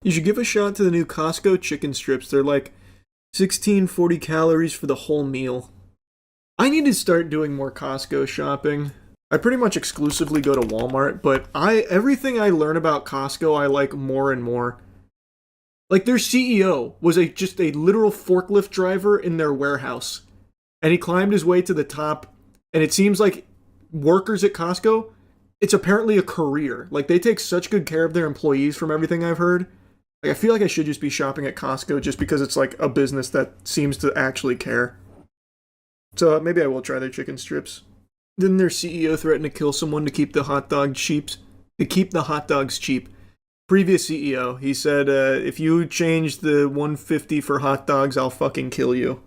You should give a shot to the new Costco chicken strips. They're like 1640 calories for the whole meal. I need to start doing more Costco shopping. I pretty much exclusively go to Walmart, but everything I learn about Costco I like more and more. Like their CEO was just a literal forklift driver in their warehouse. And he climbed his way to the top, and it seems like workers at Costco, it's apparently a career. Like they take such good care of their employees from everything I've heard. Like, I feel like I should just be shopping at Costco just because it's like a business that seems to actually care. So maybe I will try their chicken strips. Didn't their CEO threaten to kill someone to keep the hot dog cheap? To keep the hot dogs cheap. Previous CEO, he said, if you change the 150 for hot dogs, I'll fucking kill you.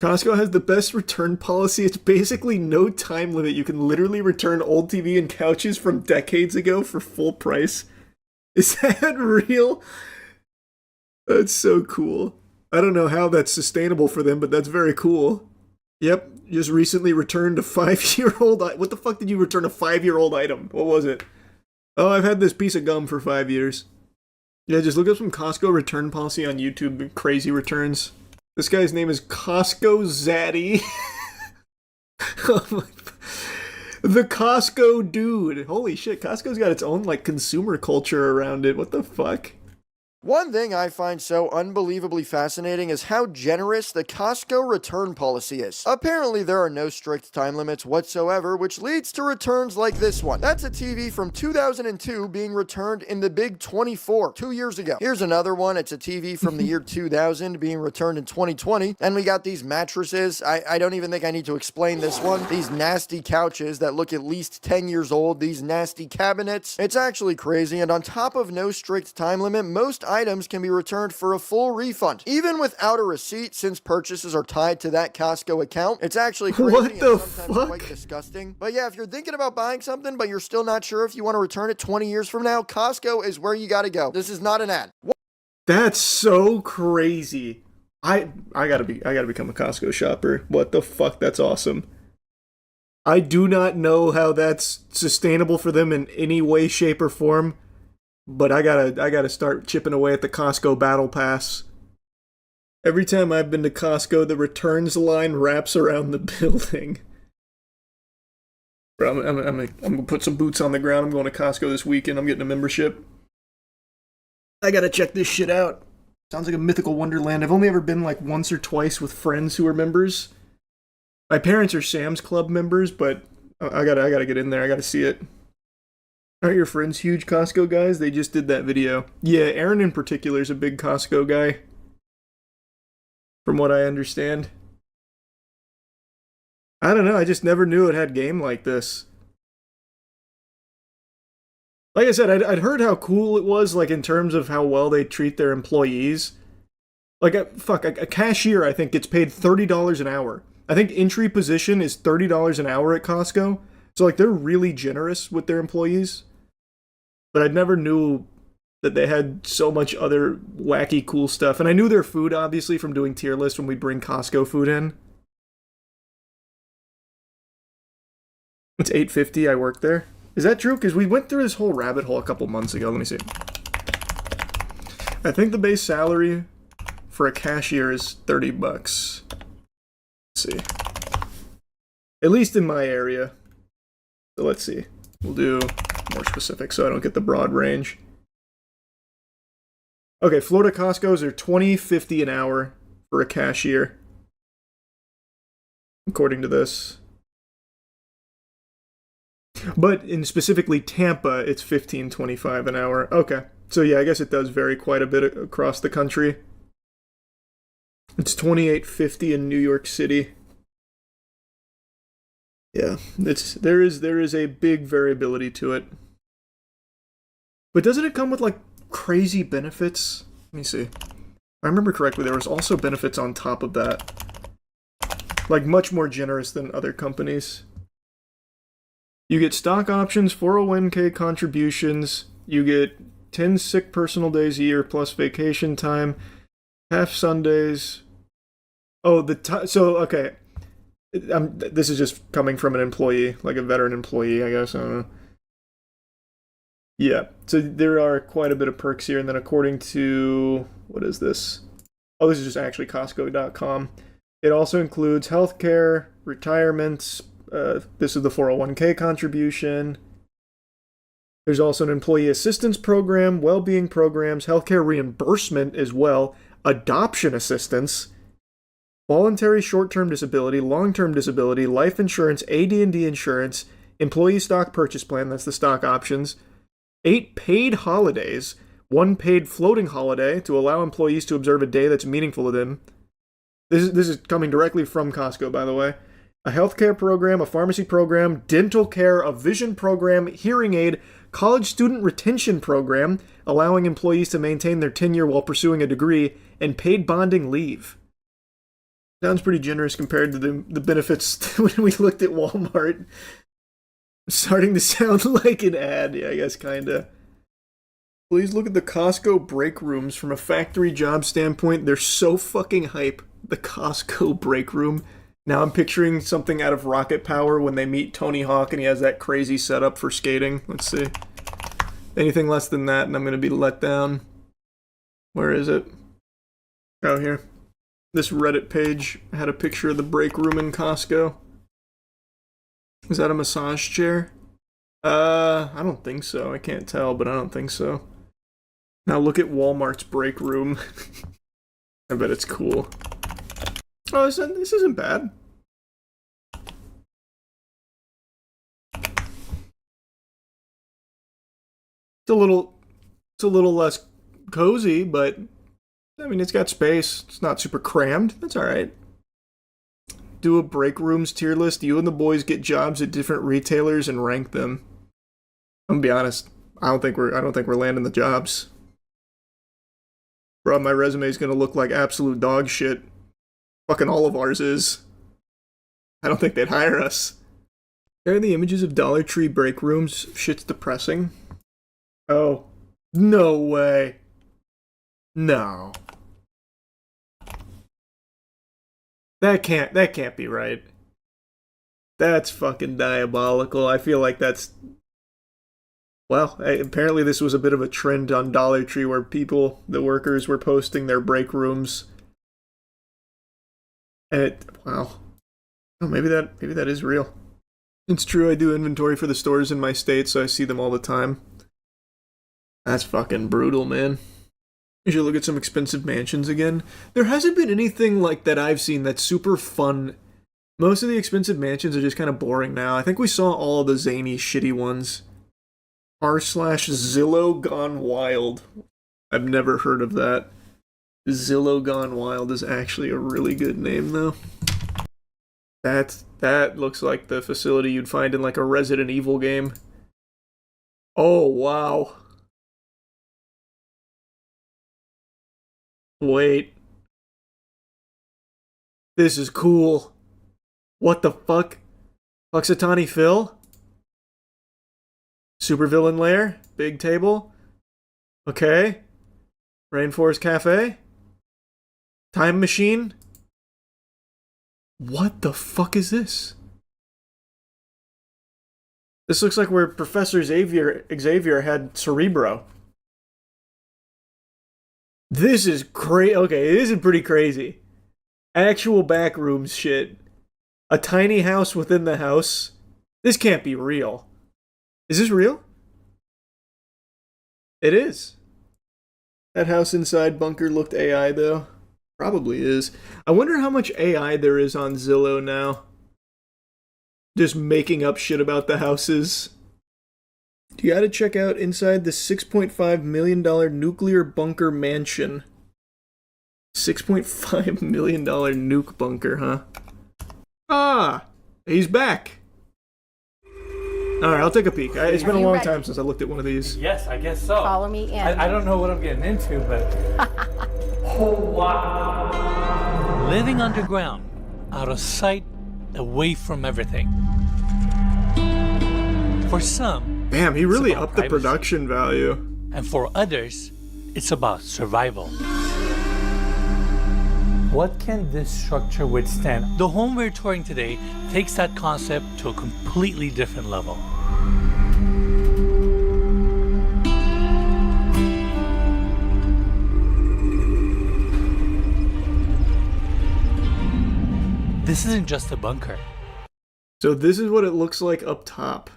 Costco has the best return policy. It's basically no time limit. You can literally return old TV and couches from decades ago for full price. Is that real? That's so cool. I don't know how that's sustainable for them, but that's very cool. Yep, just recently returned a 5-year-old. What the fuck did you return a 5-year-old item? What was it? Oh, I've had this piece of gum for 5 years. Yeah, just look up some Costco return policy on YouTube. Crazy returns. This guy's name is Costco Zaddy. Oh my. The Costco dude. Holy shit, Costco's got its own like consumer culture around it. What the fuck? One thing I find so unbelievably fascinating is how generous the Costco return policy is. Apparently there are no strict time limits whatsoever, which leads to returns like this one. That's a TV from 2002 being returned in the Big 24, 2 years ago. Here's another one. It's a TV from the year 2000 being returned in 2020. And we got these mattresses. I don't even think I need to explain this one. These nasty couches that look at least 10 years old. These nasty cabinets. It's actually crazy. And on top of no strict time limit, most items can be returned for a full refund, even without a receipt, since purchases are tied to that Costco account. It's actually crazy What the and sometimes fuck? quite disgusting. But yeah, if you're thinking about buying something, but you're still not sure if you want to return it 20 years from now, Costco is where you gotta go. This is not an ad. That's so crazy. I gotta become a Costco shopper. What the fuck? That's awesome. I do not know how that's sustainable for them in any way, shape, or form. But I gotta start chipping away at the Costco Battle Pass. Every time I've been to Costco, the returns line wraps around the building. Bro, I'm gonna put some boots on the ground. I'm going to Costco this weekend. I'm getting a membership. I gotta check this shit out. Sounds like a mythical wonderland. I've only ever been like once or twice with friends who are members. My parents are Sam's Club members, but I gotta get in there. I gotta see it. Aren't your friends huge Costco guys? They just did that video. Yeah, Aaron in particular is a big Costco guy. From what I understand. I don't know, I just never knew it had game like this. Like I said, I'd heard how cool it was, like in terms of how well they treat their employees. Like, a cashier, I think, gets paid $30 an hour. I think entry position is $30 an hour at Costco. So, like, they're really generous with their employees. But I never knew that they had so much other wacky cool stuff. And I knew their food, obviously, from doing tier lists when we bring Costco food in. It's $8.50, I work there. Is that true? Because we went through this whole rabbit hole a couple months ago. Let me see. I think the base salary for a cashier is $30. Let's see. At least in my area. So let's see. We'll do more specific so I don't get the broad range. Okay, Florida Costco's are $20.50 an hour for a cashier. According to this. But in specifically Tampa, it's $15.25 an hour. Okay. So yeah, I guess it does vary quite a bit across the country. It's $28.50 in New York City. Yeah, there is a big variability to it. But doesn't it come with like crazy benefits? Let me see. If I remember correctly, there was also benefits on top of that. Like much more generous than other companies. You get stock options, 401k contributions, you get 10 sick personal days a year plus vacation time, half Sundays. Oh, so okay. This is just coming from an employee, like a veteran employee, I guess. I don't know. Yeah, so there are quite a bit of perks here, and then according to, what is this? Oh, this is just actually Costco.com. It also includes healthcare, retirements, this is the 401k contribution. There's also an employee assistance program, well-being programs, healthcare reimbursement as well, adoption assistance, voluntary short-term disability, long-term disability, life insurance, AD&D insurance, employee stock purchase plan, that's the stock options, 8 paid holidays, 1 paid floating holiday to allow employees to observe a day that's meaningful to them. This is coming directly from Costco, by the way. A healthcare program, a pharmacy program, dental care, a vision program, hearing aid, college student retention program, allowing employees to maintain their tenure while pursuing a degree, and paid bonding leave. Sounds pretty generous compared to the benefits when we looked at Walmart. Starting to sound like an ad, yeah, I guess kinda. Please look at the Costco break rooms from a factory job standpoint. They're so fucking hype. The Costco break room. Now I'm picturing something out of Rocket Power when they meet Tony Hawk and he has that crazy setup for skating. Let's see. Anything less than that and I'm going to be let down. Where is it? Oh, here. This Reddit page had a picture of the break room in Costco. Is that a massage chair? I don't think so. I can't tell, but I don't think so. Now look at Walmart's break room. I bet it's cool. Oh, this isn't bad. It's a little less cozy, but I mean, it's got space. It's not super crammed. That's all right. Do a break rooms tier list. You and the boys get jobs at different retailers and rank them. I'm gonna be honest. I don't think we're landing the jobs. Bro, my resume is gonna look like absolute dog shit. Fucking all of ours is. I don't think they'd hire us. There are the images of Dollar Tree break rooms. Shit's depressing. Oh. No way. No. That can't be right. That's fucking diabolical. I feel like that's... Well, apparently this was a bit of a trend on Dollar Tree where the workers were posting their break rooms. And wow. Oh, maybe that is real. It's true, I do inventory for the stores in my state, so I see them all the time. That's fucking brutal, man. You should look at some expensive mansions again. There hasn't been anything like that I've seen that's super fun. Most of the expensive mansions are just kind of boring now. I think we saw all the zany, shitty ones. r/Zillow Gone Wild. I've never heard of that. Zillow Gone Wild is actually a really good name, though. That looks like the facility you'd find in like a Resident Evil game. Oh, wow. Wait. This is cool. What the fuck? Puxatani Phil? Supervillain lair? Big table? Okay. Rainforest Cafe? Time machine? What the fuck is this? This looks like where Professor Xavier had Cerebro. This is crazy. Okay, this is pretty crazy. Actual backrooms shit. A tiny house within the house. This can't be real. Is this real? It is. That house inside bunker looked AI though. Probably is. I wonder how much AI there is on Zillow now. Just making up shit about the houses. You gotta check out inside the $6.5 million nuclear bunker mansion. $6.5 million nuke bunker, huh? Ah! He's back! Alright, I'll take a peek. It's been a long time since I looked at one of these. Yes, I guess so. Follow me in. I don't know what I'm getting into, but... Oh, wow. Living underground, out of sight, away from everything. For some, Damn, he really about upped the privacy. production value. And for others, it's about survival. What can this structure withstand? The home we're touring today takes that concept to a completely different level. This isn't just a bunker. So this is what it looks like up top.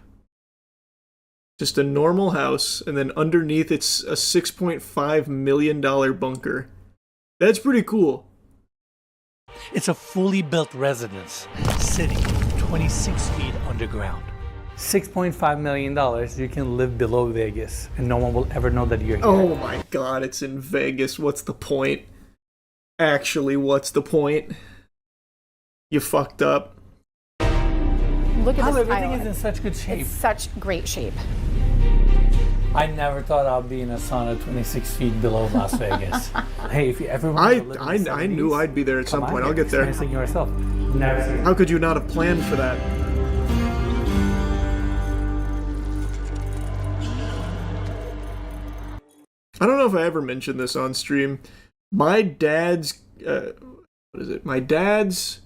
Just a normal house, and then underneath it's a $6.5 million bunker. That's pretty cool. It's a fully built residence, sitting 26 feet underground. $6.5 million, you can live below Vegas, and no one will ever know that you're here. Oh my god, it's in Vegas. What's the point? Actually, what's the point? You fucked up. Look at How this everything island. is in such good shape. It's such great shape. I never thought I'd be in a sauna 26 feet below Las Vegas. Hey, if you ever want to live in the I knew 70s, I'd be there at some come point. on, I'll get there. experiencing yourself. Never seen it. How could you not have planned for that? I don't know if I ever mentioned this on stream. My dad's what is it? My dad's,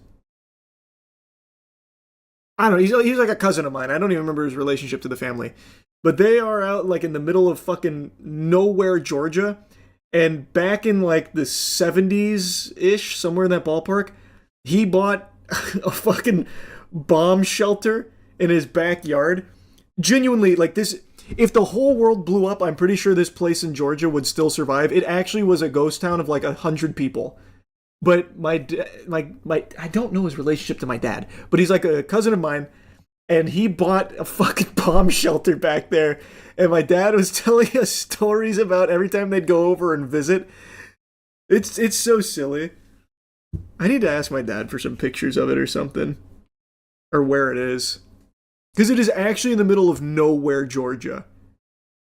I don't know, he's like a cousin of mine. I don't even remember his relationship to the family. But they are out like in the middle of fucking nowhere, Georgia. And back in like the 70s-ish, somewhere in that ballpark, he bought a fucking bomb shelter in his backyard. Genuinely, like this, if the whole world blew up, I'm pretty sure this place in Georgia would still survive. It actually was a ghost town of like 100 people. But I don't know his relationship to my dad, but he's like a cousin of mine, and he bought a fucking bomb shelter back there. And my dad was telling us stories about every time they'd go over and visit. It's so silly. I need to ask my dad for some pictures of it or something, or where it is, because it is actually in the middle of nowhere, Georgia.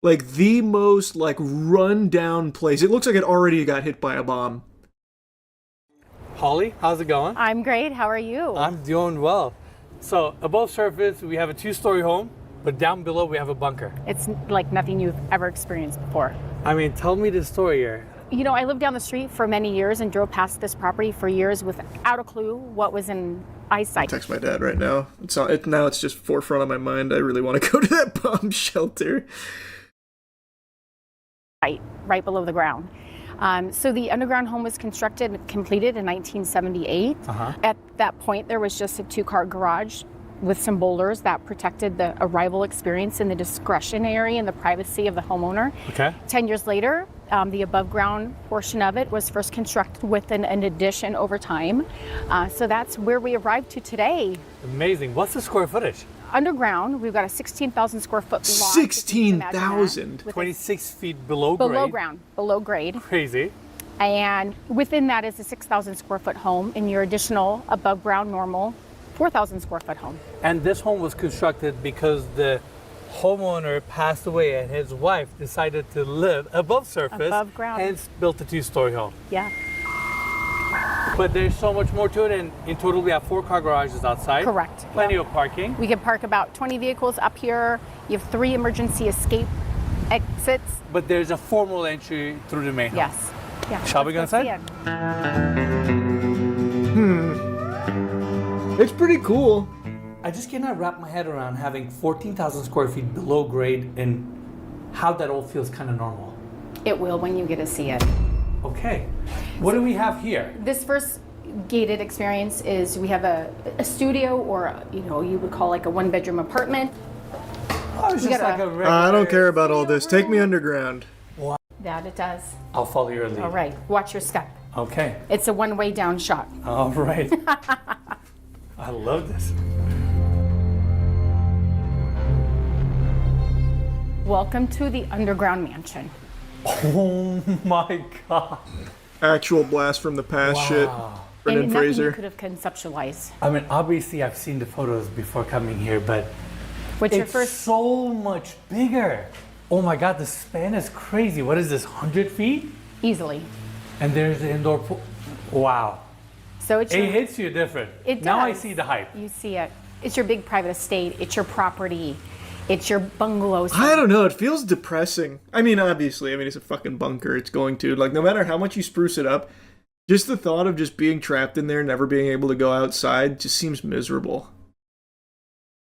Like the most like run down place. It looks like it already got hit by a bomb. Holly, how's it going? I'm great. How are you? I'm doing well. So above surface, we have a 2-story home, but down below we have a bunker. It's like nothing you've ever experienced before. I mean, tell me the story here. You know, I lived down the street for many years and drove past this property for years without a clue what was in eyesight. Text my dad right now. Now it's just forefront of my mind. I really want to go to that bomb shelter. Right below the ground. So the underground home was constructed and completed in 1978. At that point, there was just a 2-car garage with some boulders that protected the arrival experience and the discretionary and the privacy of the homeowner. Okay. 10 years later, the above ground portion of it was first constructed with an addition over time. So that's where we arrived to today. Amazing. What's the square footage? Underground, we've got a 16,000 square foot lot. 16,000? 26 feet below grade. Below ground, below grade. Crazy. And within that is a 6,000 square foot home, and your additional above ground normal 4,000 square foot home. And this home was constructed because the homeowner passed away and his wife decided to live above surface. Above ground. Hence built a 2-story home. Yeah, But there's so much more to it, and in total we have 4-car garages outside. correct. Plenty Yeah. of parking. We can park about 20 vehicles up here. You have 3 emergency escape exits. But there's a formal entry through the main house. Yes. Yeah. Shall we go Let's see inside? it. It's pretty cool. I just cannot wrap my head around having 14,000 square feet below grade and how that all feels kind of normal. It will when you get to see it. Okay. What do we have here? This first gated experience is we have a studio, or you would call like a 1-bedroom apartment. Oh, it's We just got like a- a regular... I don't care about all this. Take me underground. That it does. I'll follow your lead. All right. Watch your step. Okay. It's a one-way down shot. All right. I love this. Welcome to the underground mansion. Oh my God. Actual blast from the past shit. Brendan And nothing you Fraser. could have conceptualized. I mean, obviously I've seen the photos before coming here, but What's your it's first? so much bigger. Oh my God, the span is crazy. What is this, 100 feet? Easily. And there's the indoor pool. Wow. So it's It your, hits you different. It Now I does. see the hype. You see it. It's your big private estate. It's your property. It's your bungalow. I don't know. It feels depressing. I mean, obviously, it's a fucking bunker. It's going to. Like, no matter how much you spruce it up, just the thought of just being trapped in there, never being able to go outside, just seems miserable.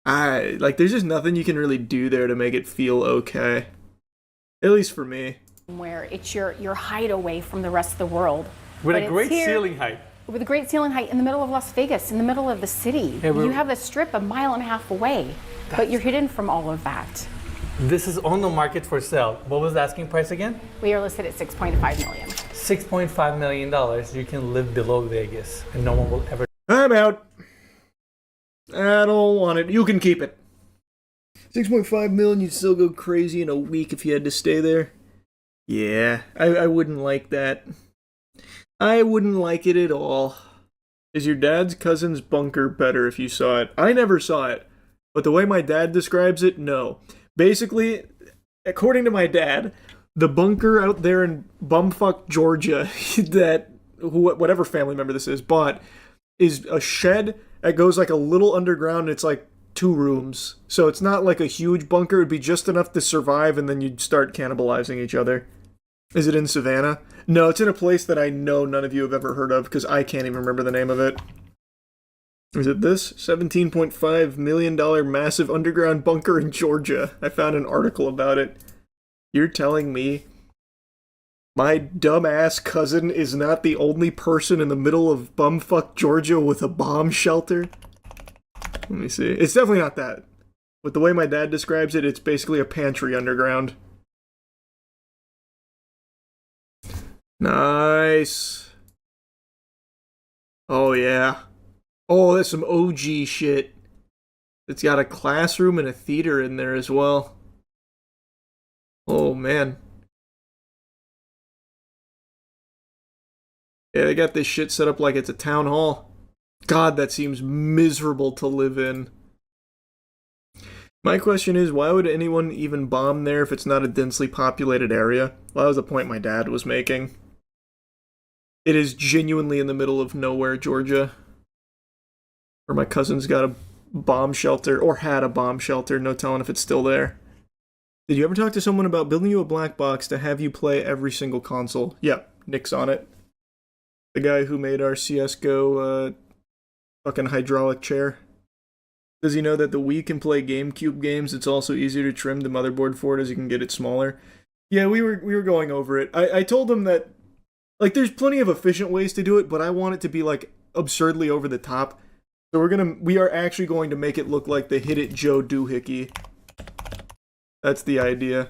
There's just nothing you can really do there to make it feel okay. At least for me. Where it's your hideaway from the rest of the world. With But a it's great here- ceiling height. with the Great Ceiling Height in the middle of Las Vegas, in the middle of the city. Yeah, you have the strip 1.5 miles away, but you're hidden from all of that. This is on the market for sale. What was the asking price again? We are listed at $6.5 million. $6.5 million. You can live below Vegas, and no one will ever. I'm out. I don't want it. You can keep it. 6.5 million, you'd still go crazy in a week if you had to stay there. Yeah, I wouldn't like that. I wouldn't like it at all. Is your dad's cousin's bunker better if you saw it? I never saw it, but the way my dad describes it, no. Basically, according to my dad, the bunker out there in bumfuck Georgia that whatever family member this is bought is a shed that goes like a little underground. It's like 2 rooms, so it's not like a huge bunker. It'd be just enough to survive, and then you'd start cannibalizing each other. Is it in Savannah? No, it's in a place that I know none of you have ever heard of, because I can't even remember the name of it. Is it this? $17.5 million massive underground bunker in Georgia. I found an article about it. You're telling me my dumbass cousin is not the only person in the middle of bumfuck Georgia with a bomb shelter? Let me see. It's definitely not that. With the way my dad describes it, it's basically a pantry underground. Nice. Oh, yeah. Oh, that's some OG shit. It's got a classroom and a theater in there as well. Oh, man. Yeah, they got this shit set up like it's a town hall. God, that seems miserable to live in. My question is, why would anyone even bomb there if it's not a densely populated area? Well, that was the point my dad was making. It is genuinely in the middle of nowhere, Georgia. Where my cousin's got a bomb shelter, or had a bomb shelter, no telling if it's still there. Did you ever talk to someone about building you a black box to have you play every single console? Yep, Nick's on it. The guy who made our CSGO, fucking hydraulic chair. Does he know that the Wii can play GameCube games? It's also easier to trim the motherboard for it as you can get it smaller. Yeah, we were going over it. I told him that, like, there's plenty of efficient ways to do it, but I want it to be, like, absurdly over the top. So we are actually going to make it look like the Hit It Joe doohickey. That's the idea.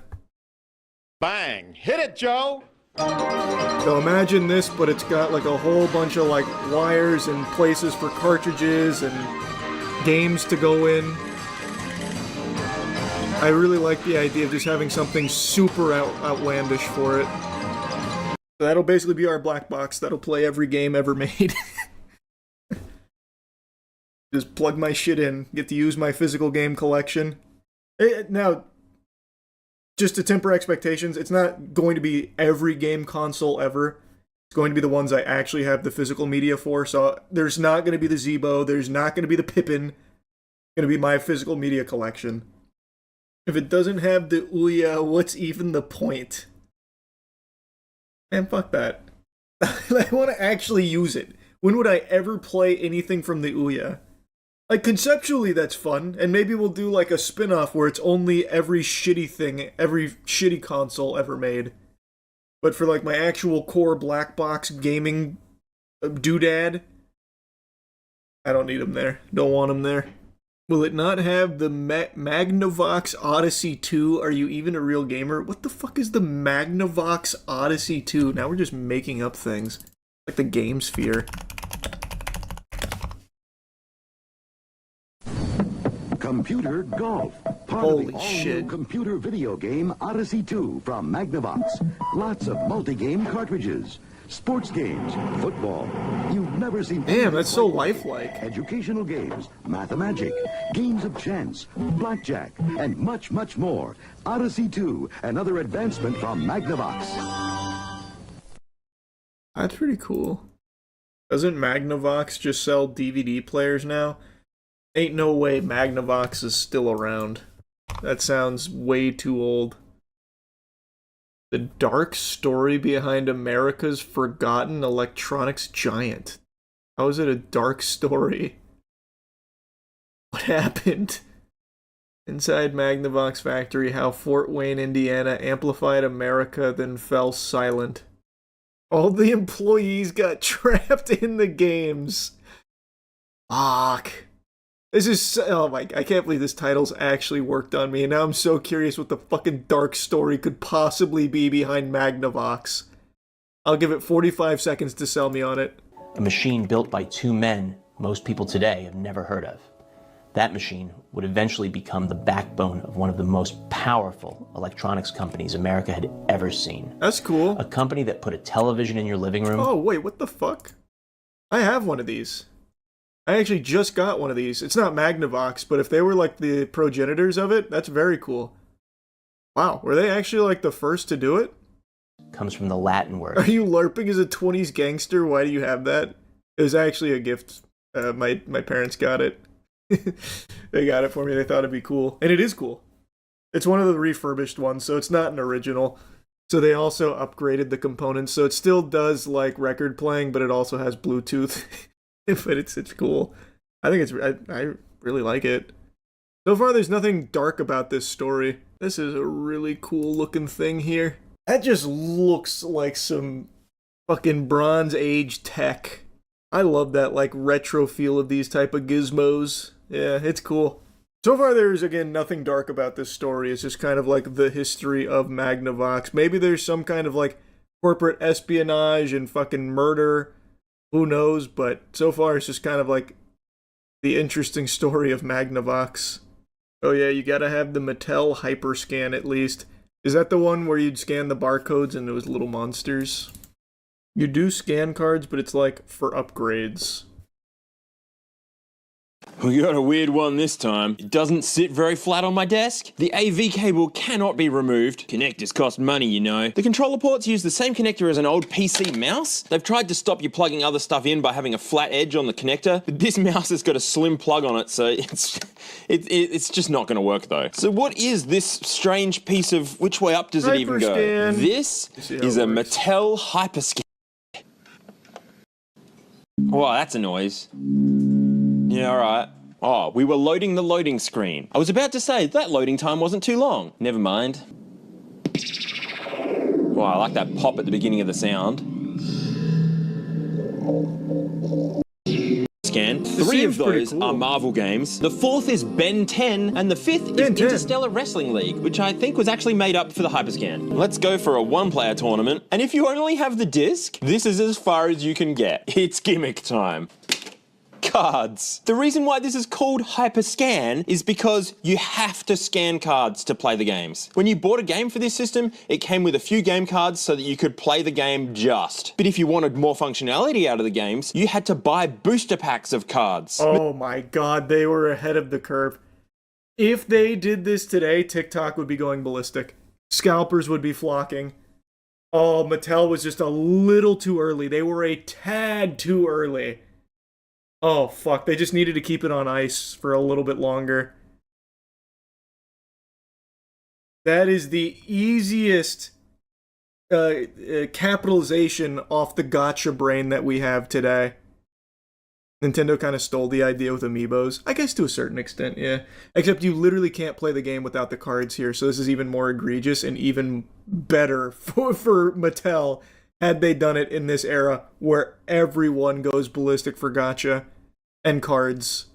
Bang! Hit it, Joe! So imagine this, but it's got like a whole bunch of like wires and places for cartridges and games to go in. I really like the idea of just having something super outlandish for it. So that'll basically be our black box that'll play every game ever made. Just plug my shit in, get to use my physical game collection. Now, just to temper expectations, it's not going to be every game console ever. It's going to be the ones I actually have the physical media for. So there's not going to be the Zebo, there's not going to be the Pippin. It's going to be my physical media collection. If it doesn't have the Ouya, what's even the point? Man, fuck that. I want to actually use it. When would I ever play anything from the Ouya? Like, conceptually, that's fun, and maybe we'll do, like, a spin-off where it's only every shitty thing, every shitty console ever made. But for, like, my actual core black box gaming doodad, I don't need them there. Don't want them there. Will it not have the Magnavox Odyssey 2? Are you even a real gamer? What the fuck is the Magnavox Odyssey 2? Now we're just making up things. Like the Game Sphere. Computer Golf. Part Holy of the shit. all-new computer video game Odyssey 2 from Magnavox. Lots of multi-game cartridges. Sports games, football. You've never seen... Damn, that's so lifelike. Educational games, Mathemagic, games of chance, blackjack, and much, much more. Odyssey 2, another advancement from Magnavox. That's pretty cool. Doesn't Magnavox just sell DVD players now? Ain't no way Magnavox is still around. That sounds way too old. The dark story behind America's forgotten electronics giant. How is it a dark story? What happened? Inside Magnavox factory, how Fort Wayne, Indiana amplified America, then fell silent. All the employees got trapped in the games. Fuck. This is, oh my, I can't believe this title's actually worked on me, and now I'm so curious what the fucking dark story could possibly be behind Magnavox. I'll give it 45 seconds to sell me on it. A machine built by two men most people today have never heard of. That machine would eventually become the backbone of one of the most powerful electronics companies America had ever seen. That's cool. A company that put a television in your living room. Oh, wait, what the fuck? I have one of these. I actually just got one of these. It's not Magnavox, but if they were like the progenitors of it, that's very cool. Wow, were they actually like the first to do it? Comes from the Latin word. Are you LARPing as a 20s gangster? Why do you have that? It was actually a gift. My parents got it. They got it for me. They thought it'd be cool. And it is cool. It's one of the refurbished ones, so it's not an original. So they also upgraded the components, so it still does like record playing, but it also has Bluetooth. But it's cool. I think I really like it. So far, there's nothing dark about this story. This is a really cool looking thing here. That just looks like some fucking Bronze Age tech. I love that like retro feel of these type of gizmos. Yeah, it's cool. So far, there's, again, nothing dark about this story. It's just kind of like the history of Magnavox. Maybe there's some kind of like corporate espionage and fucking murder. Who knows? But so far, it's just kind of like the interesting story of Magnavox. Oh yeah, you gotta have the Mattel Hyperscan at least. Is that the one where you'd scan the barcodes and it was little monsters? You do scan cards, but it's like for upgrades. We got a weird one this time. It doesn't sit very flat on my desk. The AV cable cannot be removed. Connectors cost money, you know. The controller ports use the same connector as an old PC mouse. They've tried to stop you plugging other stuff in by having a flat edge on the connector, but this mouse has got a slim plug on it, so it's just not going to work though. So what is this strange piece of, which way up does it even go? Hyperscan. This is a Mattel Hyperscan. Wow, that's a noise. Yeah, alright. Oh, we were loading the loading screen. I was about to say, that loading time wasn't too long. Never mind. Wow, I like that pop at the beginning of the sound. Scan. Three of those cool. are Marvel games. The fourth is Ben 10, and the fifth is Interstellar Wrestling League, which I think was actually made up for the Hyperscan. Let's go for a one-player tournament, and if you only have the disc, this is as far as you can get. It's gimmick time. Cards. The reason why this is called Hyperscan is because you have to scan cards to play the games. When you bought a game for this system, it came with a few game cards so that you could play the game just. But if you wanted more functionality out of the games, you had to buy booster packs of cards. Oh my god, they were ahead of the curve. If they did this today, TikTok would be going ballistic. Scalpers would be flocking. Oh, Mattel was just a little too early. They were a tad too early. Oh, fuck. They just needed to keep it on ice for a little bit longer. That is the easiest capitalization off the gotcha brain that we have today. Nintendo kind of stole the idea with amiibos. I guess to a certain extent, yeah. Except you literally can't play the game without the cards here, so this is even more egregious and even better for Mattel had they done it in this era where everyone goes ballistic for gacha and cards.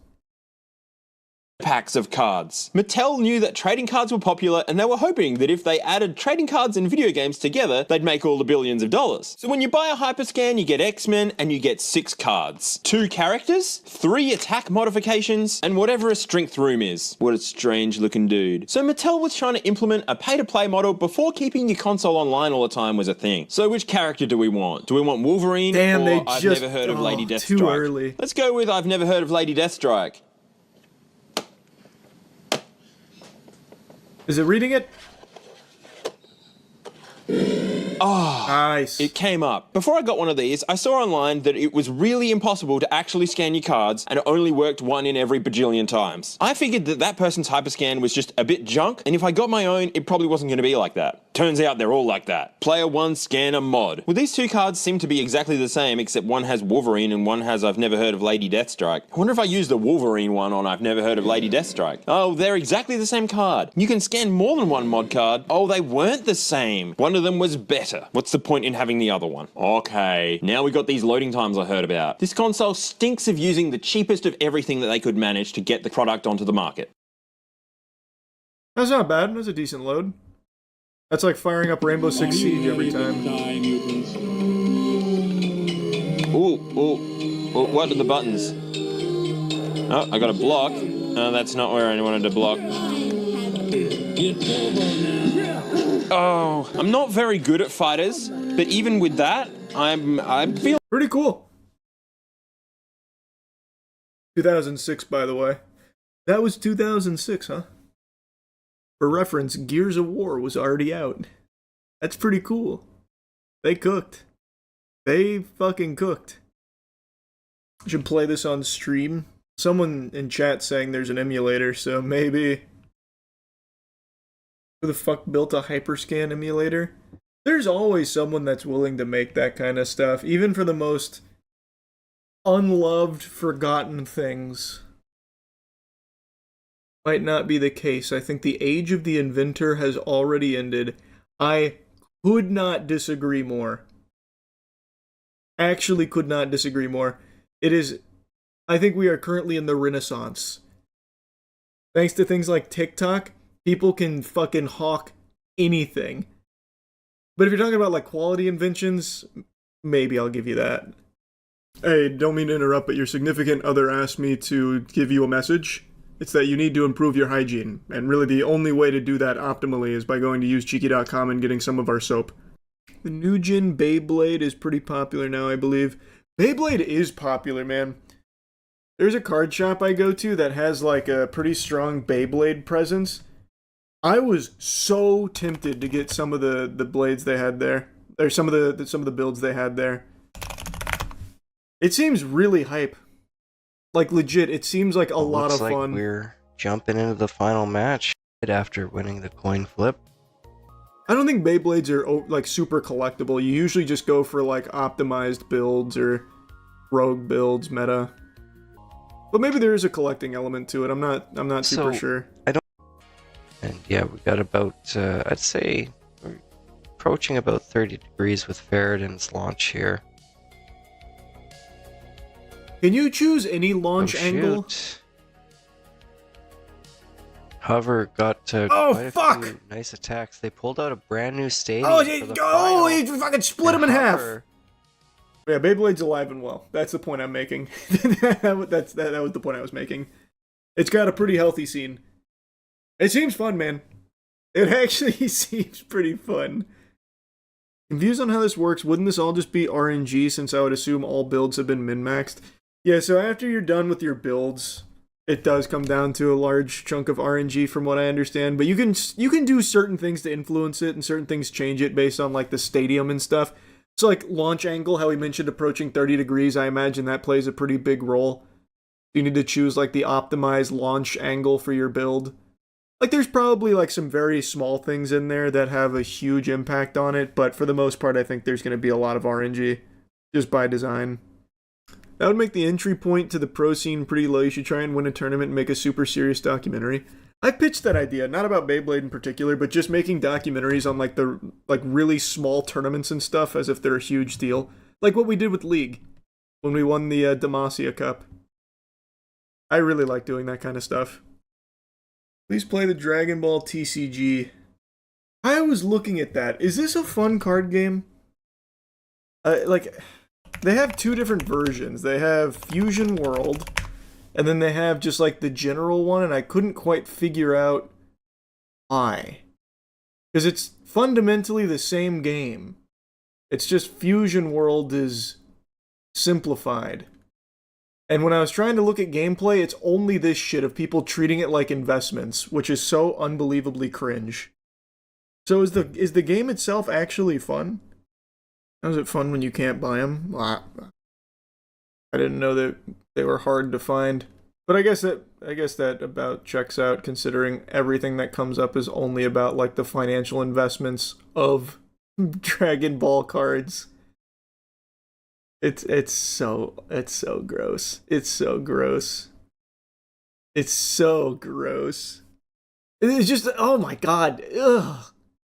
Packs of cards. Mattel knew that trading cards were popular, and they were hoping that if they added trading cards and video games together, they'd make all the billions of dollars. So when you buy a Hyperscan, you get X-Men, and you get 6 cards. 2 characters, 3 attack modifications, and whatever a strength room is. What a strange looking dude. So Mattel was trying to implement a pay-to-play model before keeping your console online all the time was a thing. So which character do we want? Do we want Wolverine, Damn, or they I've just, never heard of Lady Deathstrike? Too early. Let's go with I've never heard of Lady Deathstrike. Is it reading it? Oh, nice. It came up. Before I got one of these, I saw online that it was really impossible to actually scan your cards, and it only worked 1 in every bajillion times. I figured that that person's Hyperscan was just a bit junk, and if I got my own, it probably wasn't going to be like that. Turns out they're all like that. Player 1 Scanner Mod. Well, these two cards seem to be exactly the same, except one has Wolverine and one has I've never heard of Lady Deathstrike. I wonder if I use the Wolverine one on I've never heard of Lady Deathstrike. Oh, they're exactly the same card. You can scan more than one mod card. Oh, they weren't the same. One of them was better. What's the point in having the other one? Okay, now we got these loading times I heard about. This console stinks of using the cheapest of everything that they could manage to get the product onto the market. That's not bad. That's a decent load. That's like firing up Rainbow Six Siege every time. Ooh, what are the buttons? Oh, I got a block. That's not where I wanted to block. Oh, I'm not very good at fighters, but even with that, I feel pretty cool. 2006, by the way. That was 2006, huh? For reference, Gears of War was already out. That's pretty cool. They cooked. They fucking cooked. I should play this on stream. Someone in chat saying there's an emulator, so maybe... Who the fuck built a Hyperscan emulator? There's always someone that's willing to make that kind of stuff, even for the most unloved, forgotten things. Might not be the case. I think the age of the inventor has already ended. I could not disagree more. Actually could not disagree more. It is... I think we are currently in the Renaissance. Thanks to things like TikTok, people can fucking hawk anything. But if you're talking about like quality inventions, maybe I'll give you that. Hey, don't mean to interrupt, but your significant other asked me to give you a message. It's that you need to improve your hygiene, and really the only way to do that optimally is by going to usecheeky.com and getting some of our soap. The new gen Beyblade is pretty popular now, I believe. Beyblade is popular, man. There's a card shop I go to that has like a pretty strong Beyblade presence. I was so tempted to get some of the blades they had there, or some of the builds they had there. It seems really hype. Like, legit, it seems like a lot of fun. Looks like we're jumping into the final match after winning the coin flip. I don't think Beyblades are, like, super collectible. You usually just go for, like, optimized builds or rogue builds, meta. But maybe there is a collecting element to it. I'm not super sure. And yeah, we got about, I'd say, we're approaching about 30 degrees with Faradin's launch here. Can you choose any launch angle? Hover got quite a few nice attacks. They pulled out a brand new stadium. He fucking split him in half. Yeah, Beyblade's alive and well. That's the point I'm making. that was the point I was making. It's got a pretty healthy scene. It seems fun, man. It actually seems pretty fun. Confused on how this works, wouldn't this all just be RNG since I would assume all builds have been min-maxed? Yeah, so after you're done with your builds, it does come down to a large chunk of RNG from what I understand, but you can do certain things to influence it and certain things change it based on like the stadium and stuff. So like launch angle, how we mentioned approaching 30 degrees, I imagine that plays a pretty big role. You need to choose like the optimized launch angle for your build. Like there's probably like some very small things in there that have a huge impact on it, but for the most part I think there's going to be a lot of RNG just by design. That would make the entry point to the pro scene pretty low. You should try and win a tournament and make a super serious documentary. I pitched that idea, not about Beyblade in particular, but just making documentaries on like the really small tournaments and stuff as if they're a huge deal. Like what we did with League when we won the Demacia Cup. I really like doing that kind of stuff. Please play the Dragon Ball TCG. I was looking at that. Is this a fun card game? They have two different versions. They have Fusion World, and then they have just like the general one, and I couldn't quite figure out why. Because it's fundamentally the same game. It's just Fusion World is simplified. And when I was trying to look at gameplay, it's only this shit of people treating it like investments, which is so unbelievably cringe. So is the game itself actually fun? How's it fun when you can't buy them? I didn't know that they were hard to find. But I guess that about checks out, considering everything that comes up is only about like the financial investments of Dragon Ball cards. It's so gross. It's so gross. It's so gross. It's just, oh my god. Ugh.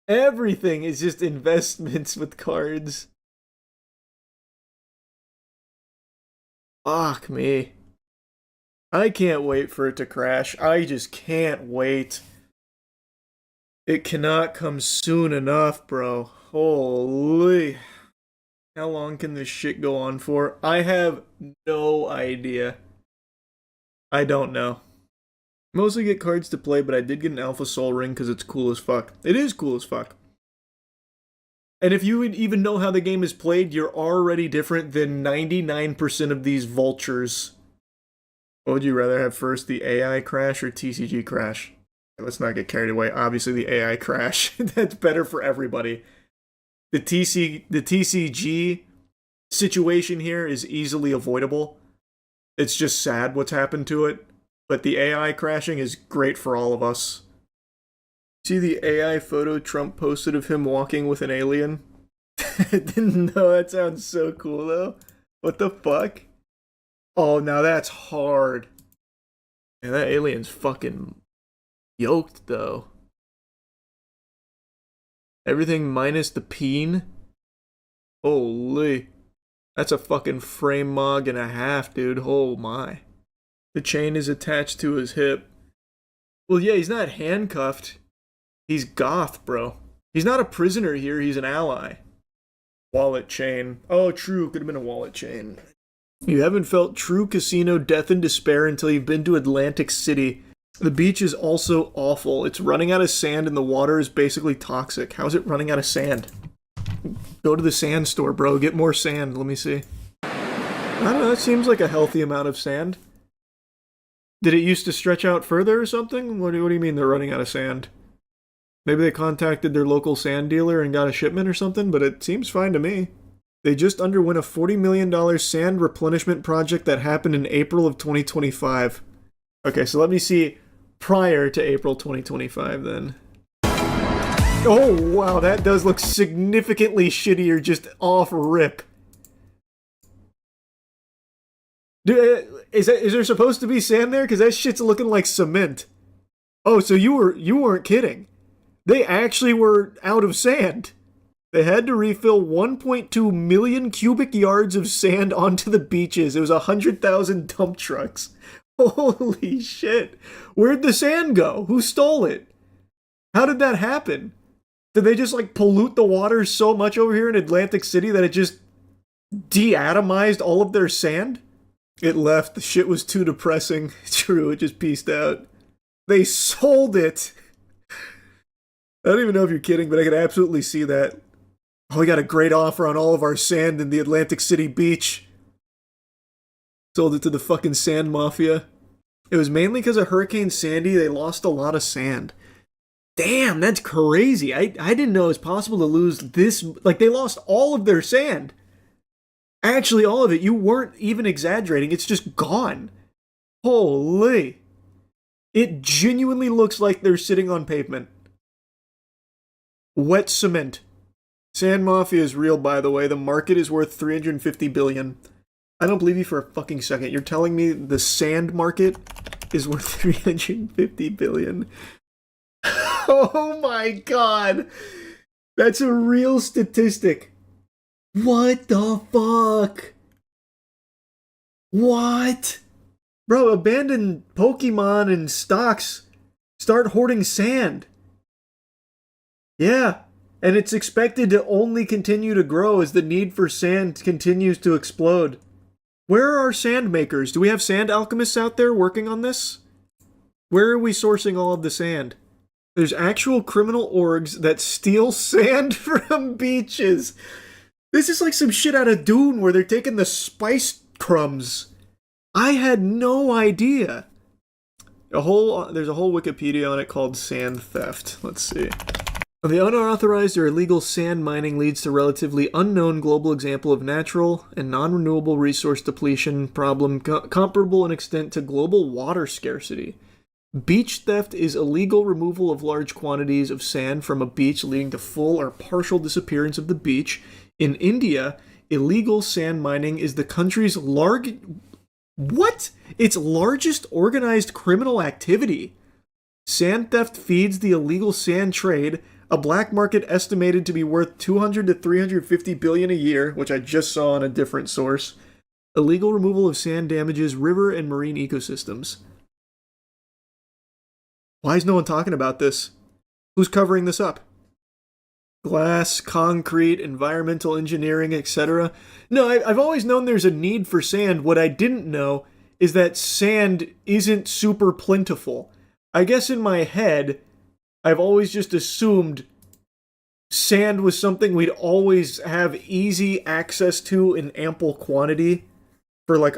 Everything is just investments with cards. Fuck me. I can't wait for it to crash. I just can't wait. It cannot come soon enough, bro. Holy. How long can this shit go on for? I have no idea. I don't know. Mostly get cards to play, but I did get an Alpha Soul Ring because it's cool as fuck. It is cool as fuck. And if you would even know how the game is played, you're already different than 99% of these vultures. What would you rather have first, the AI crash or TCG crash? Let's not get carried away. Obviously, the AI crash. That's better for everybody. The TCG situation here is easily avoidable. It's just sad what's happened to it. But the AI crashing is great for all of us. See the AI photo Trump posted of him walking with an alien? I didn't know. That sounds so cool, though. What the fuck? Oh, now that's hard. And that alien's fucking yoked, though. Everything minus the peen? Holy. That's a fucking frame mog and a half, dude. Oh my. The chain is attached to his hip. Well, yeah, he's not handcuffed. He's goth, bro. He's not a prisoner here, he's an ally. Wallet chain. Oh, true, could have been a wallet chain. You haven't felt true casino death and despair until you've been to Atlantic City. The beach is also awful. It's running out of sand and the water is basically toxic. How's it running out of sand? Go to the sand store, bro. Get more sand. Let me see. I don't know, that seems like a healthy amount of sand. Did it used to stretch out further or something? What do you mean they're running out of sand? Maybe they contacted their local sand dealer and got a shipment or something, but it seems fine to me. They just underwent a $40 million sand replenishment project that happened in April of 2025. Okay, so let me see prior to April 2025 then. Oh, wow, that does look significantly shittier just off rip. Dude, is there supposed to be sand there? Because that shit's looking like cement. Oh, so you weren't kidding. They actually were out of sand. They had to refill 1.2 million cubic yards of sand onto the beaches. It was 100,000 dump trucks. Holy shit. Where'd the sand go? Who stole it? How did that happen? Did they just like pollute the water so much over here in Atlantic City that it just deatomized all of their sand? It left. The shit was too depressing. True, it just pieced out. They sold it. I don't even know if you're kidding, but I could absolutely see that. Oh, we got a great offer on all of our sand in the Atlantic City beach. Sold it to the fucking sand mafia. It was mainly because of Hurricane Sandy. They lost a lot of sand. Damn, that's crazy. I didn't know it was possible to lose this. Like, they lost all of their sand. Actually, all of it. You weren't even exaggerating. It's just gone. Holy. It genuinely looks like they're sitting on pavement. Wet cement. Sand Mafia is real, by the way. The market is worth $350 billion. I don't believe you for a fucking second. You're telling me the sand market is worth $350 billion? Oh my god! That's a real statistic. What the fuck? What? Bro, abandon Pokemon and stocks. Start hoarding sand. Yeah, and it's expected to only continue to grow as the need for sand continues to explode. Where are our sand makers? Do we have sand alchemists out there working on this? Where are we sourcing all of the sand? There's actual criminal orgs that steal sand from beaches. This is like some shit out of Dune where they're taking the spice crumbs. I had no idea. There's a whole Wikipedia on it called sand theft. Let's see. The unauthorized or illegal sand mining leads to relatively unknown global example of natural and non-renewable resource depletion problem comparable in extent to global water scarcity. Beach theft is illegal removal of large quantities of sand from a beach leading to full or partial disappearance of the beach. In India, illegal sand mining is the country's its largest organized criminal activity. Sand theft feeds the illegal sand trade, a black market estimated to be worth 200 to 350 billion a year, which I just saw on a different source. Illegal removal of sand damages river and marine ecosystems. Why is no one talking about this? Who's covering this up? Glass, concrete, environmental engineering, etc. No, I've always known there's a need for sand. What I didn't know is that sand isn't super plentiful. I guess in my head, I've always just assumed sand was something we'd always have easy access to in ample quantity for like,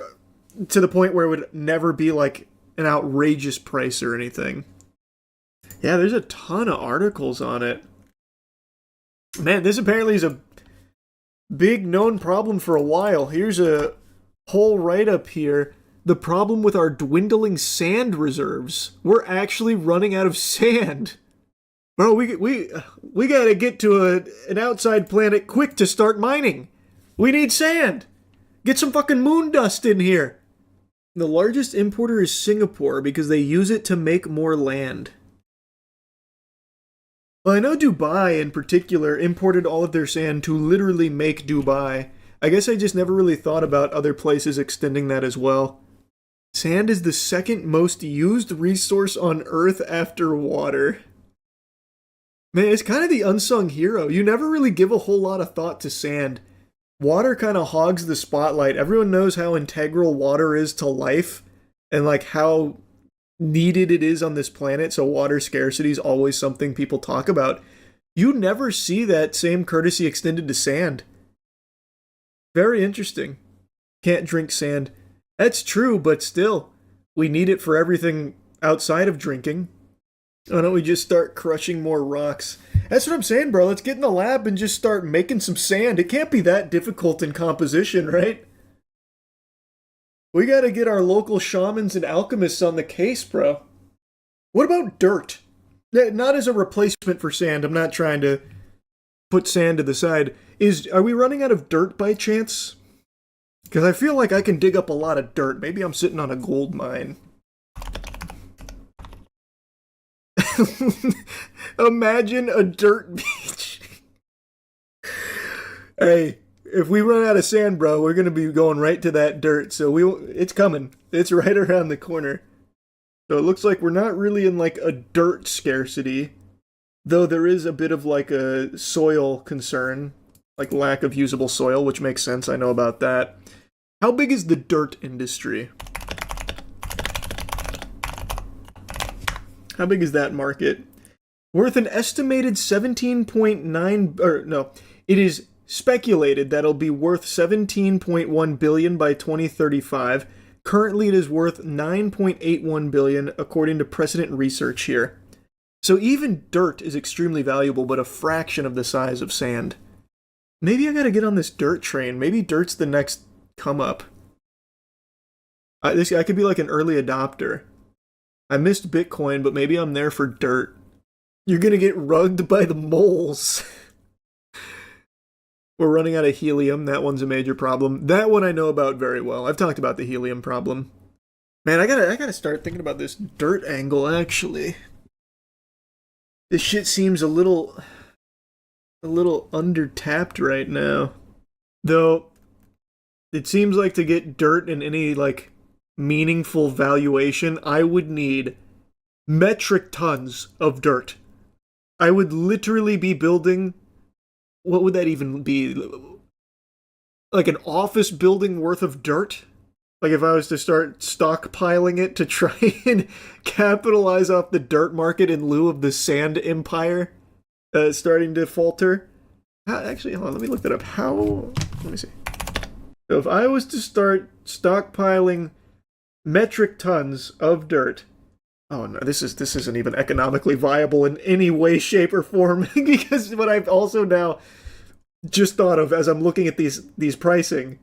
to the point where it would never be like an outrageous price or anything. Yeah, there's a ton of articles on it. Man, this apparently is a big known problem for a while. Here's a whole write-up here. The problem with our dwindling sand reserves. We're actually running out of sand. Bro, we gotta get to an outside planet quick to start mining. We need sand. Get some fucking moon dust in here. The largest importer is Singapore because they use it to make more land. Well, I know Dubai in particular imported all of their sand to literally make Dubai. I guess I just never really thought about other places extending that as well. Sand is the second most used resource on Earth after water. Man, it's kind of the unsung hero. You never really give a whole lot of thought to sand. Water kind of hogs the spotlight. Everyone knows how integral water is to life and like how needed it is on this planet, so water scarcity is always something people talk about. You never see that same courtesy extended to sand. Very interesting. Can't drink sand. That's true, but still, we need it for everything outside of drinking. Why don't we just start crushing more rocks? That's what I'm saying, bro. Let's get in the lab and just start making some sand. It can't be that difficult in composition, right? We gotta get our local shamans and alchemists on the case, bro. What about dirt? Not as a replacement for sand. I'm not trying to put sand to the side. Are we running out of dirt by chance? Because I feel like I can dig up a lot of dirt. Maybe I'm sitting on a gold mine. Imagine a dirt beach. Hey, if we run out of sand, bro, we're gonna be going right to that dirt. So it's coming. It's right around the corner. So it looks like we're not really in like a dirt scarcity, though there is a bit of like a soil concern, like lack of usable soil, which makes sense. I know about that. How big is the dirt industry? How big is that market? Worth an estimated 17.9, or no, it is speculated that it'll be worth 17.1 billion by 2035. Currently it is worth 9.81 billion according to precedent research here. So even dirt is extremely valuable, but a fraction of the size of sand. Maybe I gotta get on this dirt train. Maybe dirt's the next come up. I could be like an early adopter. I missed Bitcoin, but maybe I'm there for dirt. You're gonna get rugged by the moles. We're running out of helium. That one's a major problem. That one I know about very well. I've talked about the helium problem. Man, I gotta start thinking about this dirt angle, actually. This shit seems a little under-tapped right now. Though, it seems like to get dirt in any, like, meaningful valuation, I would need metric tons of dirt. I would literally be building, what would that even be? Like an office building worth of dirt? Like if I was to start stockpiling it to try and capitalize off the dirt market in lieu of the sand empire starting to falter. Actually, hold on, let me look that up. Let me see. So if I was to start stockpiling metric tons of dirt Oh no, this isn't even economically viable in any way, shape, or form. Because what I've also now just thought of as I'm looking at these pricing,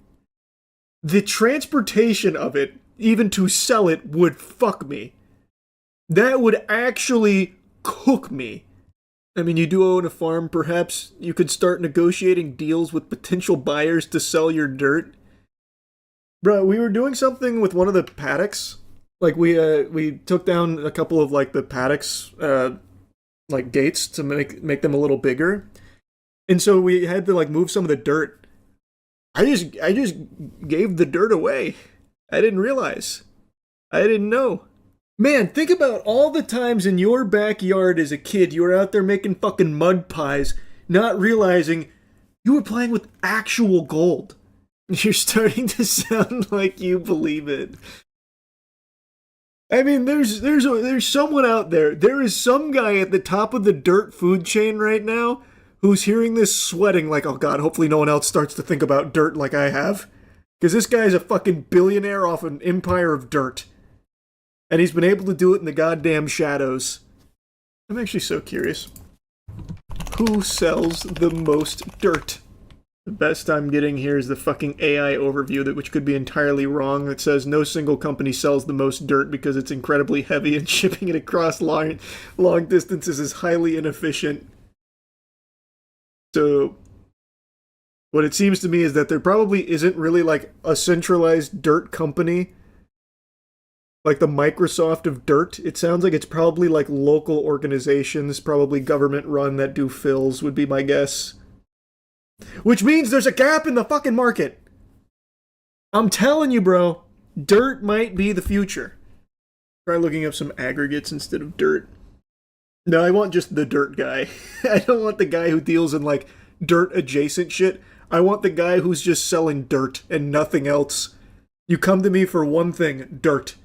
the transportation of it, even to sell it, would fuck me. That would actually cook me. I mean, you do own a farm, perhaps you could start negotiating deals with potential buyers to sell your dirt. Bro, we were doing something with one of the paddocks. Like, we took down a couple of, like, the paddocks, like, gates to make them a little bigger. And so we had to, like, move some of the dirt. I just gave the dirt away. I didn't realize. I didn't know. Man, think about all the times in your backyard as a kid you were out there making fucking mud pies, not realizing you were playing with actual gold. You're starting to sound like you believe it. I mean, there's someone out there. There is some guy at the top of the dirt food chain right now who's hearing this sweating like, oh god, hopefully no one else starts to think about dirt like I have. Because this guy's a fucking billionaire off an empire of dirt. And he's been able to do it in the goddamn shadows. I'm actually so curious. Who sells the most dirt? The best I'm getting here is the fucking AI overview, which could be entirely wrong. It says no single company sells the most dirt because it's incredibly heavy and shipping it across long distances is highly inefficient. So, what it seems to me is that there probably isn't really like a centralized dirt company. Like the Microsoft of dirt. It sounds like it's probably like local organizations, probably government run, that do fills, would be my guess. Which means there's a gap in the fucking market. I'm telling you, bro, dirt might be the future. Try looking up some aggregates instead of dirt. No, I want just the dirt guy. I don't want the guy who deals in like dirt adjacent shit. I want the guy who's just selling dirt and nothing else. You come to me for one thing, dirt.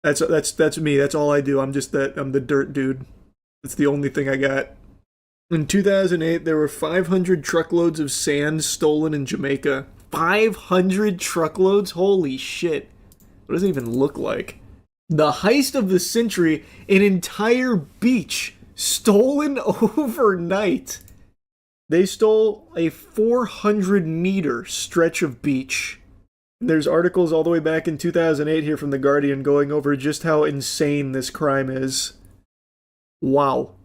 That's me. That's all I do. I'm the dirt dude. That's the only thing I got. In 2008, there were 500 truckloads of sand stolen in Jamaica. 500 truckloads? Holy shit. What does it even look like? The heist of the century, an entire beach stolen overnight. They stole a 400-meter stretch of beach. There's articles all the way back in 2008 here from The Guardian going over just how insane this crime is. Wow.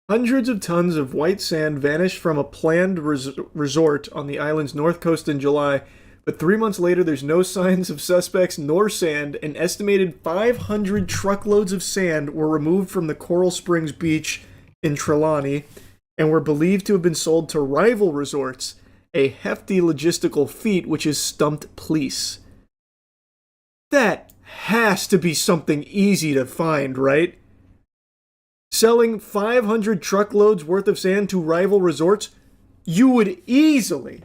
Hundreds of tons of white sand vanished from a planned resort on the island's north coast in July, but 3 months later there's no signs of suspects nor sand. An estimated 500 truckloads of sand were removed from the Coral Springs beach in Trelawney and were believed to have been sold to rival resorts, a hefty logistical feat which has stumped police. That has to be something easy to find, right? Selling 500 truckloads worth of sand to rival resorts, you would easily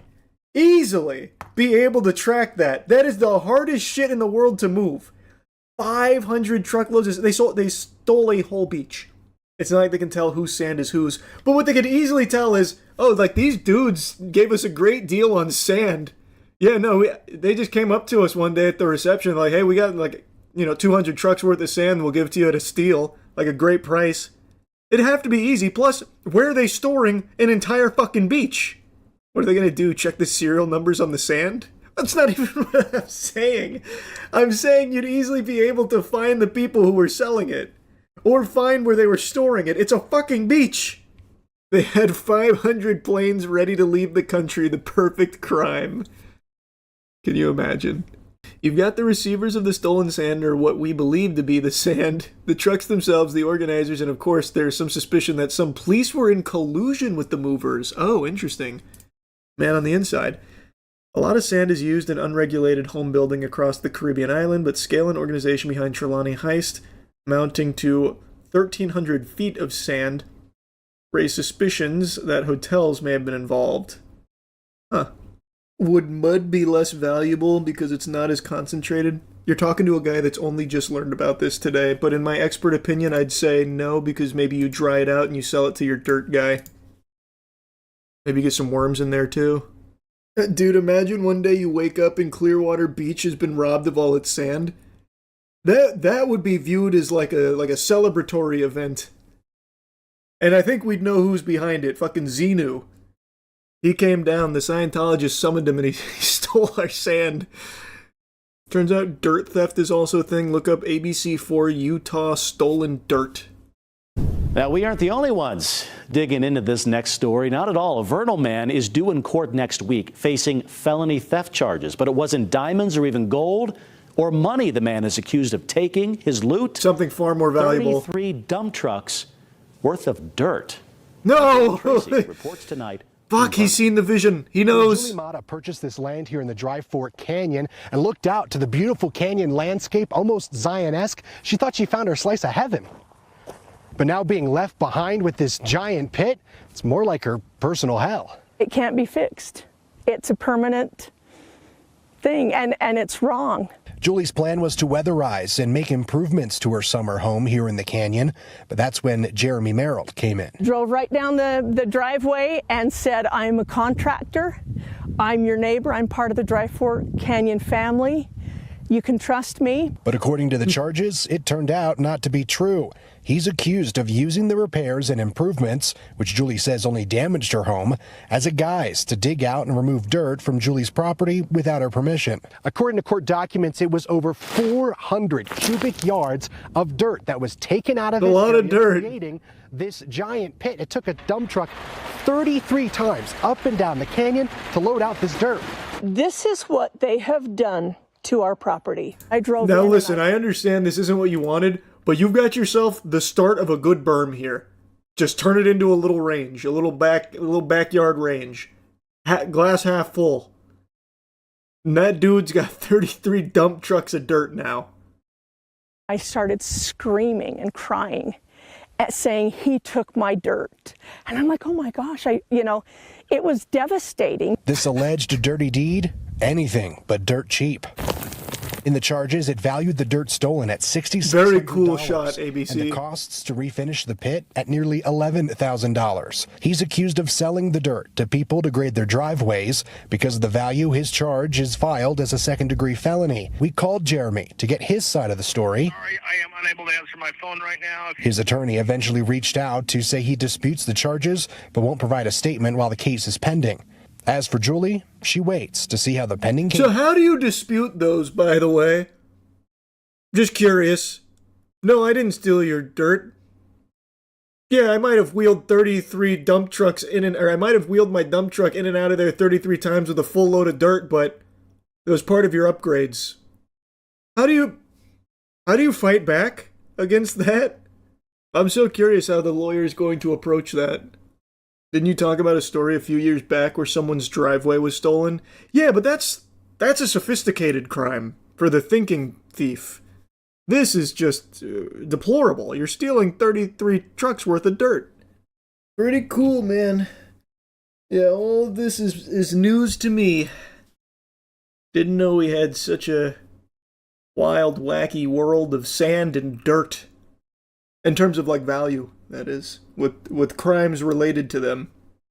be able to track that. That is the hardest shit in the world to move. 500 truckloads. They stole a whole beach. It's not like they can tell whose sand is whose. But what they could easily tell is, oh, like these dudes gave us a great deal on sand. Yeah, no, they just came up to us one day at the reception like, hey, we got like, 200 trucks worth of sand we'll give to you at a steal. Like a great price. It'd have to be easy. Plus, where are they storing an entire fucking beach? What are they going to do? Check the serial numbers on the sand? That's not even what I'm saying. I'm saying you'd easily be able to find the people who were selling it. Or find where they were storing it. It's a fucking beach. They had 500 planes ready to leave the country. The perfect crime. Can you imagine? You've got the receivers of the stolen sand, or what we believe to be the sand, the trucks themselves, the organizers, and of course there's some suspicion that some police were in collusion with the movers. Oh, interesting. Man on the inside. A lot of sand is used in unregulated home building across the Caribbean island, but scale and organization behind Trelawney heist, amounting to 1,300 feet of sand, raise suspicions that hotels may have been involved. Huh. Would mud be less valuable because it's not as concentrated? You're talking to a guy that's only just learned about this today, but in my expert opinion, I'd say no, because maybe you dry it out and you sell it to your dirt guy. Maybe get some worms in there too. Dude, imagine one day you wake up and Clearwater Beach has been robbed of all its sand. That would be viewed as like a celebratory event. And I think we'd know who's behind it. Fucking Xenu. He came down, the Scientologist summoned him, and he stole our sand. Turns out dirt theft is also a thing. Look up ABC4 Utah stolen dirt. Now, we aren't the only ones digging into this next story. Not at all. A Vernal man is due in court next week facing felony theft charges. But it wasn't diamonds or even gold or money the man is accused of taking. His loot? Something far more valuable. 33 dump trucks worth of dirt. No! Tracy reports tonight. Fuck, he's seen the vision. He knows. Julie Mata purchased this land here in the Dry Fork Canyon and looked out to the beautiful canyon landscape, almost Zion-esque. She thought she found her slice of heaven. But now being left behind with this giant pit, it's more like her personal hell. It can't be fixed. It's a permanent thing, and it's wrong. Julie's plan was to weatherize and make improvements to her summer home here in the canyon, but that's when Jeremy Merrill came in. Drove right down the driveway and said, I'm a contractor, I'm your neighbor, I'm part of the Dry Fork Canyon family, you can trust me. But according to the charges, it turned out not to be true. He's accused of using the repairs and improvements, which Julie says only damaged her home, as a guise to dig out and remove dirt from Julie's property without her permission. According to court documents, it was over 400 cubic yards of dirt that was taken out of his area, creating this giant pit. It took a dump truck 33 times up and down the canyon to load out this dirt. This is what they have done to our property. I drove Now listen, I understand this isn't what you wanted, but you've got yourself the start of a good berm here. Just turn it into a little range, a little backyard range. Glass half full. And that dude's got 33 dump trucks of dirt now. I started screaming and crying at saying he took my dirt. And I'm like, oh my gosh, it was devastating. This alleged dirty deed? Anything but dirt cheap. In the charges, it valued the dirt stolen at $6,600. Very cool shot, ABC. And the costs to refinish the pit at nearly $11,000. He's accused of selling the dirt to people to grade their driveways. Because of the value, his charge is filed as a second-degree felony. We called Jeremy to get his side of the story. Sorry, I am unable to answer my phone right now. His attorney eventually reached out to say he disputes the charges, but won't provide a statement while the case is pending. As for Julie, she waits to see how the pending case... So how do you dispute those, by the way? Just curious. No, I didn't steal your dirt. Yeah, I might have wheeled 33 dump trucks or I might have wheeled my dump truck in and out of there 33 times with a full load of dirt, but it was part of your upgrades. How do you fight back against that? I'm so curious how the lawyer's going to approach that. Didn't you talk about a story a few years back where someone's driveway was stolen? Yeah, but that's a sophisticated crime for the thinking thief. This is just deplorable. You're stealing 33 trucks worth of dirt. Pretty cool, man. Yeah, all of this is news to me. Didn't know we had such a wild, wacky world of sand and dirt. In terms of, like, value, that is. With crimes related to them.